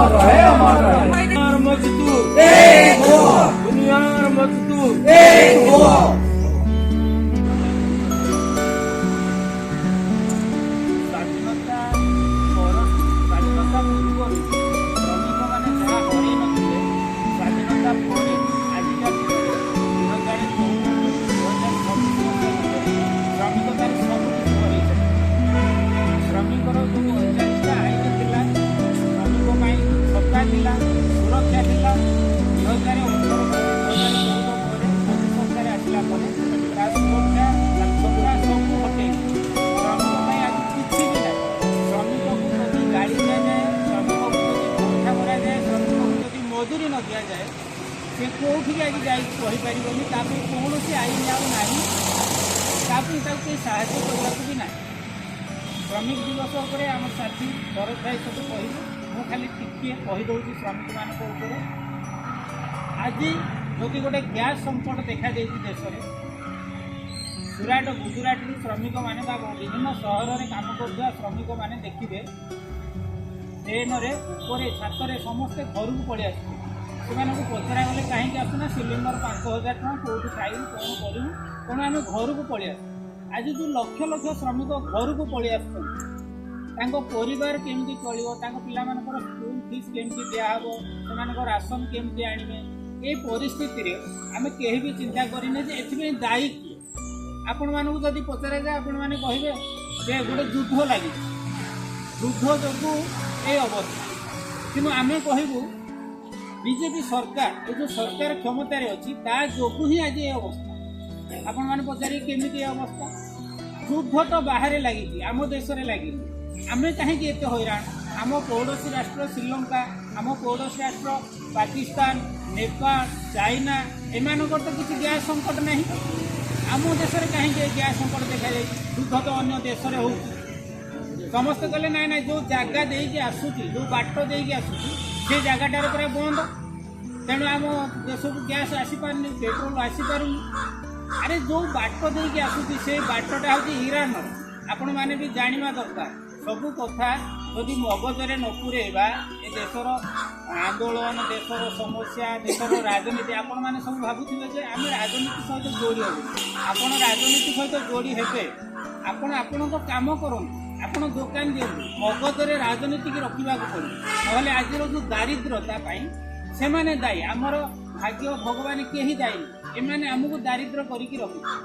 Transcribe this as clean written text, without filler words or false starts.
अमर रहे अमर रहे। मजदूर एक हो, दुनिया मजदूर एक हो। ସ୍ୱାଧୀନତା ସ୍ୱାଧୀନତା ପୂର୍ବରୁ ଶ୍ରମିକ ମାନେ ଯାହା ହରେଇ ନଥିଲେ ସ୍ୱାଧୀନତା ପରେ ଆଜିକା ଦିନରେ 2024 ଶ୍ରମିକ ତାର ସବୁ କିଛି ହରେଇଛନ୍ତି। ଶ୍ରମିକର ଯେଉଁ 39ଟା ଆଇନ ଥିଲା, ଶ୍ରମିକ ପାଇଁ ସତ୍ତା ଥିଲା, ସୁରକ୍ଷା ଥିଲା, 2018 2014 ପରେ ମୋଦି ସରକାର ଆସିଲା ପରେ ତା ସୁରକ୍ଷା ସତ୍ତା ସବୁ ହଟେଇ ଶ୍ରମିକ ପାଇଁ ଆଜି କିଛି ବି ନାହିଁ। ଶ୍ରମିକକୁ ଯଦି ଗାଳି ଦିଆଯାଏ, ଶ୍ରମିକକୁ ଯଦି ପଇସା କରାଯାଏ, ଶ୍ରମିକକୁ ଯଦି ମଜୁରୀ ନ ଦିଆଯାଏ, ସେ କେଉଁଠିକି ଆଜି ଯାଇକି କହିପାରିବନି। ତା ପାଇଁ କୌଣସି ଆଇନ ଆଉ ନାହିଁ, ତା ପାଇଁ ତାକୁ କେହି ସାହାଯ୍ୟ କରିବାକୁ ବି ନାହିଁ। ଶ୍ରମିକ ଦିବସ ଉପରେ ଆମ ସାଥୀ ଶରଦ ଭାଇ ସବୁ କହିବେ, ମୁଁ ଖାଲି ଟିକିଏ କହିଦେଉଛି ଶ୍ରମିକମାନଙ୍କ ଉପରେ। ଆଜି ଯଦି ଗୋଟେ ଗ୍ୟାସ୍ ସଂକଟ ଦେଖାଯାଇଛି ଦେଶରେ, ସୁରାଟ ଗୁଜୁରାଟରୁ ଶ୍ରମିକମାନେ ବା ବିଭିନ୍ନ ସହରରେ କାମ କରୁଥିବା ଶ୍ରମିକମାନେ ଦେଖିବେ ଟ୍ରେନରେ ଉପରେ ଛାତରେ ସମସ୍ତେ ଘରକୁ ପଳେଇ ଆସୁଛନ୍ତି। ସେମାନଙ୍କୁ ପଚରାଗଲେ କାହିଁକି ଆସୁନା, ସିଲିଣ୍ଡର 5,000 ଟଙ୍କା, କେଉଁଠୁ ଖାଇବୁ, କ'ଣ କରିବୁ, ତେଣୁ ଆମେ ଘରକୁ ପଳେଇ ଆସୁ। ଆଜି ଯେଉଁ ଲକ୍ଷ ଲକ୍ଷ ଶ୍ରମିକ ଘରକୁ ପଳେଇ ଆସୁଛନ୍ତି, ତାଙ୍କ ପରିବାର କେମିତି ଚଳିବ, ତାଙ୍କ ପିଲାମାନଙ୍କର ସ୍କୁଲ ଫିସ୍ କେମିତି ଦିଆହେବ, ସେମାନଙ୍କ ରାସନ କେମିତି ଆଣିବେ, এই ପରିସ୍ଥିତିରେ ଆମେ କେହି ବି ଚିନ୍ତା କରିନେ ଯେ ଏଥିପାଇଁ ଦାୟୀ କିଏ। ଆପଣମାନଙ୍କୁ ଯଦି ପଚରାଯାଏ ଆପଣମାନେ କହିବେ ଯେ ଗୋଟେ ଯୁଦ୍ଧ ଲାଗିଛି, ଯୁଦ୍ଧ ଯୋଗୁଁ এই ଅବସ୍ଥା। କିନ୍ତୁ ଆମେ କହିବୁ ବିଜେପି ସରକାର, ଏ ଯେଉଁ ସରକାର କ୍ଷମତାରେ ଅଛି ତା ଯୋଗୁଁ ହିଁ ଆଜି ଏ ଅବସ୍ଥା। ଆପଣମାନେ ପଚାରିବେ କେମିତି ଏ ଅବସ୍ଥା? ଯୁଦ୍ଧ ତ ବାହାରେ ଲାଗିଛି, ଆମ ଦେଶରେ ଲାଗିନି। ଆମେ କାହିଁକି ଏତେ ହଇରାଣ? ଆମ ପଡ଼ୋଶୀ ରାଷ୍ଟ୍ର ଶ୍ରୀଲଙ୍କା, ଆମ ପଡ଼ୋଶୀ ରାଷ୍ଟ୍ର ପାକିସ୍ତାନ, ନେପାଳ, ଚାଇନା, ଏମାନଙ୍କର ତ କିଛି ଗ୍ୟାସ୍ ସଂକଟ ନାହିଁ। ଆମ ଦେଶରେ କାହିଁକି ଗ୍ୟାସ୍ ସଂକଟ ଦେଖାଯାଇଛି? ଯୁଦ୍ଧ ତ ଅନ୍ୟ ଦେଶରେ ହେଉଛି। ସମସ୍ତେ କହିଲେ ନାଇଁ ନାଇଁ, ଯେଉଁ ଜାଗା ଦେଇକି ଆସୁଛି, ଯେଉଁ ବାଟ ଦେଇକି ଆସୁଛି, ସେ ଜାଗାଟାରେ ପୁରା ବନ୍ଦ, ତେଣୁ ଆମ ଦେଶକୁ ଗ୍ୟାସ୍ ଆସିପାରୁନି, ପେଟ୍ରୋଲ ଆସିପାରୁନି। ଆରେ ଯେଉଁ ବାଟ ଦେଇକି ଆସୁଛି ସେ ବାଟଟା ହେଉଛି ଇରାନର। ଆପଣମାନେ ବି ଜାଣିବା ଦରକାର। ସବୁ କଥା ଯଦି ମଗଜରେ ନ ପୁରେଇବା, ଏ ଦେଶର ଆନ୍ଦୋଳନ, ଦେଶର ସମସ୍ୟା, ଦେଶର ରାଜନୀତି, ଆପଣମାନେ ସବୁ ଭାବୁଥିବେ ଯେ ଆମେ ରାଜନୀତି ସହିତ ଯୋଡ଼ି ହେବୁ। ଆପଣ ରାଜନୀତି ସହିତ ଯୋଡ଼ି ହେବେ, ଆପଣ ଆପଣଙ୍କ କାମ କରନ୍ତୁ, ଆପଣ ଦୋକାନ ଦିଅନ୍ତୁ, ମଗଜରେ ରାଜନୀତିକି ରଖିବାକୁ ପଡ଼ିବ। ନହେଲେ ଆଜିର ଯେଉଁ ଦାରିଦ୍ର୍ୟତା ପାଇଁ ସେମାନେ ଦାୟୀ, ଆମର ଭାଗ୍ୟ ଭଗବାନ କେହି ଦାୟୀ। ଏମାନେ ଆମକୁ ଦାରିଦ୍ର୍ୟ କରିକି ରଖିବେ।